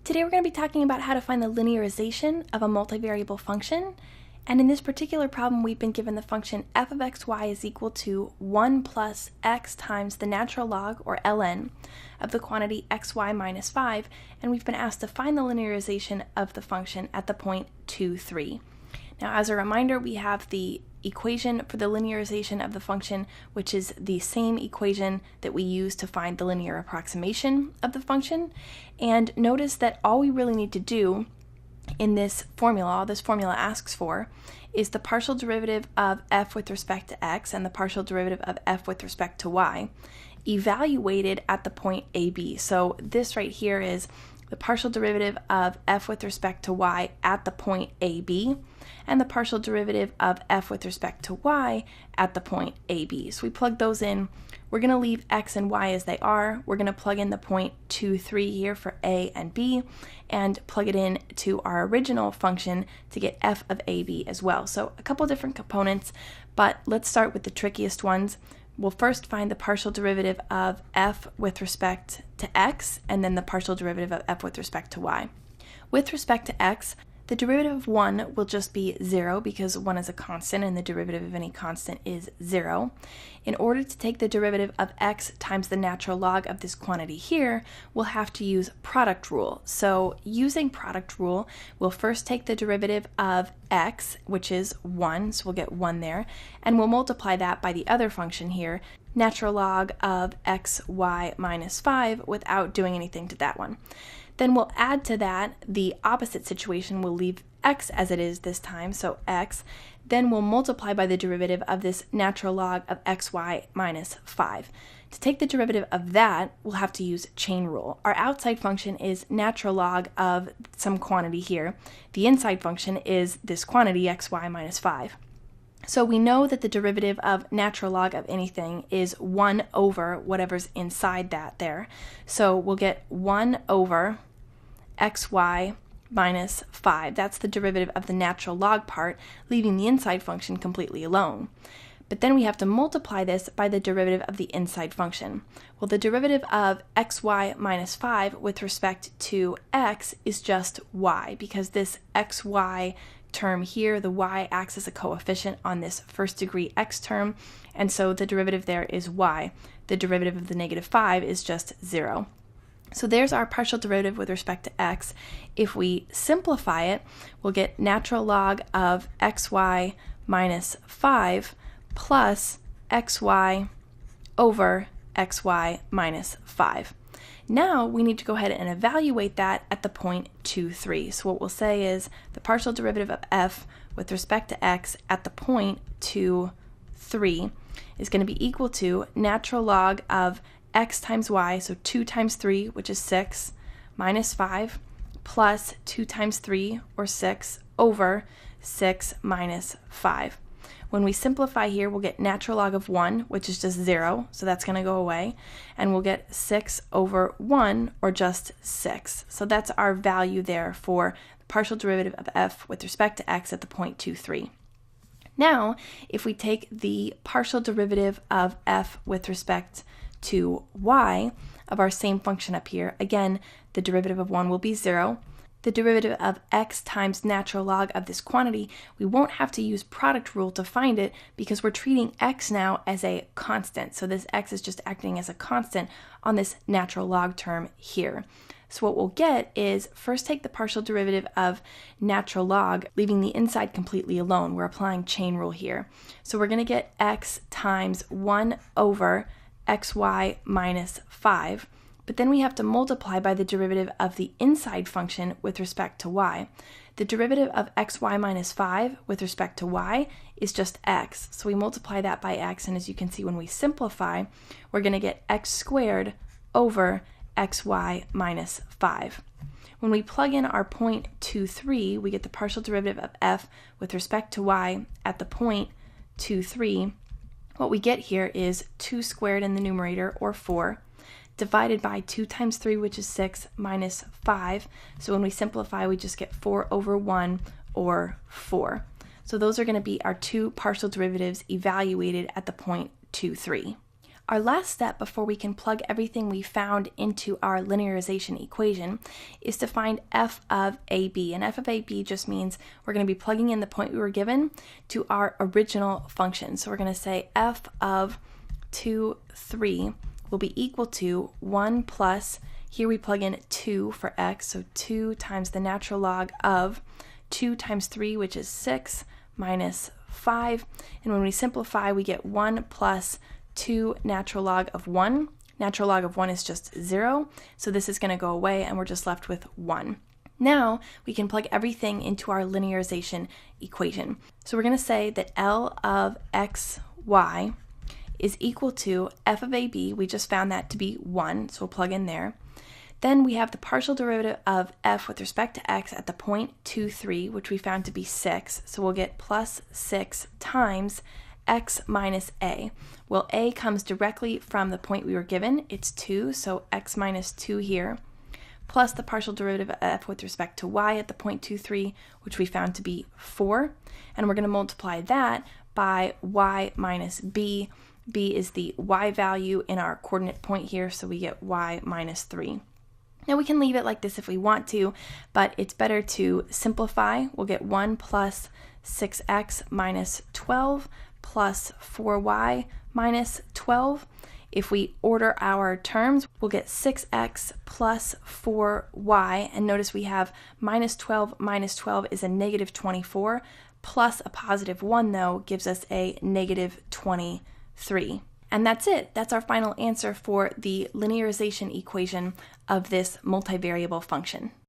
Today we're going to be talking about how to find the linearization of a multivariable function. And in this particular problem, we've been given the function f of xy is equal to 1 plus x times the natural log, or ln, of the quantity xy minus 5, and we've been asked to find the linearization of the function at the point 2, 3. Now, as a reminder, we have the equation for the linearization of the function, which is the same equation that we use to find the linear approximation of the function. And notice that all we really need to do in this formula, all this formula asks for, is the partial derivative of f with respect to x and the partial derivative of f with respect to y, evaluated at the point AB. So this right here is the partial derivative of f with respect to y at the point AB, and the partial derivative of f with respect to y at the point AB. So we plug those in. We're going to leave x and y as they are. We're going to plug in the point 2, 3 here for a and b, and plug it in to our original function to get f of ab as well. So a couple different components, but let's start with the trickiest ones. We'll first find the partial derivative of f with respect to x, and then the partial derivative of f with respect to y. With respect to x, the derivative of 1 will just be 0 because 1 is a constant and the derivative of any constant is 0. In order to take the derivative of x times the natural log of this quantity here, we'll have to use product rule. So using product rule, we'll first take the derivative of x, which is 1, so we'll get 1 there, and we'll multiply that by the other function here, natural log of xy minus 5, without doing anything to that one. Then we'll add to that the opposite situation. We'll leave x as it is this time, so x. Then we'll multiply by the derivative of this natural log of xy minus 5. To take the derivative of that, we'll have to use chain rule. Our outside function is natural log of some quantity here. The inside function is this quantity xy minus 5. So we know that the derivative of natural log of anything is 1 over whatever's inside that there. So we'll get 1 over xy minus 5. That's the derivative of the natural log part, leaving the inside function completely alone. But then we have to multiply this by the derivative of the inside function. Well, the derivative of xy minus 5 with respect to x is just y, because this xy term here, the y acts as a coefficient on this first degree x term, and so the derivative there is y. The derivative of the negative 5 is just 0. So there's our partial derivative with respect to x. If we simplify it, we'll get natural log of xy minus 5 plus xy over xy minus 5. Now we need to go ahead and evaluate that at the point 2, 3. So what we'll say is the partial derivative of f with respect to x at the point 2, 3 is going to be equal to natural log of x times y, so 2 times 3, which is 6, minus 5, plus 2 times 3, or 6, over 6 minus 5. When we simplify here, we'll get natural log of 1, which is just 0, so that's going to go away, and we'll get 6 over 1, or just 6. So that's our value there for the partial derivative of f with respect to x at the point 2, 3. Now, if we take the partial derivative of f with respect to y of our same function up here, again, the derivative of 1 will be 0. The derivative of x times natural log of this quantity, we won't have to use product rule to find it because we're treating x now as a constant. So this x is just acting as a constant on this natural log term here. So what we'll get is first take the partial derivative of natural log, leaving the inside completely alone. We're applying chain rule here. So we're going to get x times 1 over xy minus 5, but then we have to multiply by the derivative of the inside function with respect to y. The derivative of xy minus 5 with respect to y is just x, so we multiply that by x, and as you can see when we simplify, we're going to get x squared over xy minus 5. When we plug in our point 2, 3, we get the partial derivative of f with respect to y at the point 2, 3. What we get here is 2 squared in the numerator, or 4, divided by 2 times 3, which is 6, minus 5. So when we simplify, we just get 4 over 1, or 4. So those are going to be our two partial derivatives evaluated at the point 2, 3. Our last step before we can plug everything we found into our linearization equation is to find f of ab. And f of ab just means we're going to be plugging in the point we were given to our original function. So we're going to say f of 2, 3 will be equal to 1 plus, here we plug in 2 for x, so 2 times the natural log of 2 times 3, which is 6, minus 5. And when we simplify, we get 1 plus 2 natural log of 1. Natural log of 1 is just 0, so this is going to go away and we're just left with 1. Now we can plug everything into our linearization equation. So we're going to say that L of xy is equal to f of ab. We just found that to be 1, so we'll plug in there. Then we have the partial derivative of f with respect to x at the point 2, 3, which we found to be 6, so we'll get plus 6 times x minus a. Well, a comes directly from the point we were given. It's 2, so x minus 2 here, plus the partial derivative of f with respect to y at the point 2, 3, which we found to be 4. And we're going to multiply that by y minus b. b is the y value in our coordinate point here, so we get y minus 3. Now we can leave it like this if we want to, but it's better to simplify. We'll get 1 plus 6x minus 12 plus 4y minus 12. If we order our terms, we'll get 6x plus 4y, and notice we have minus 12 is a negative 24, plus a positive 1 though gives us a negative 23. And that's it. That's our final answer for the linearization equation of this multivariable function.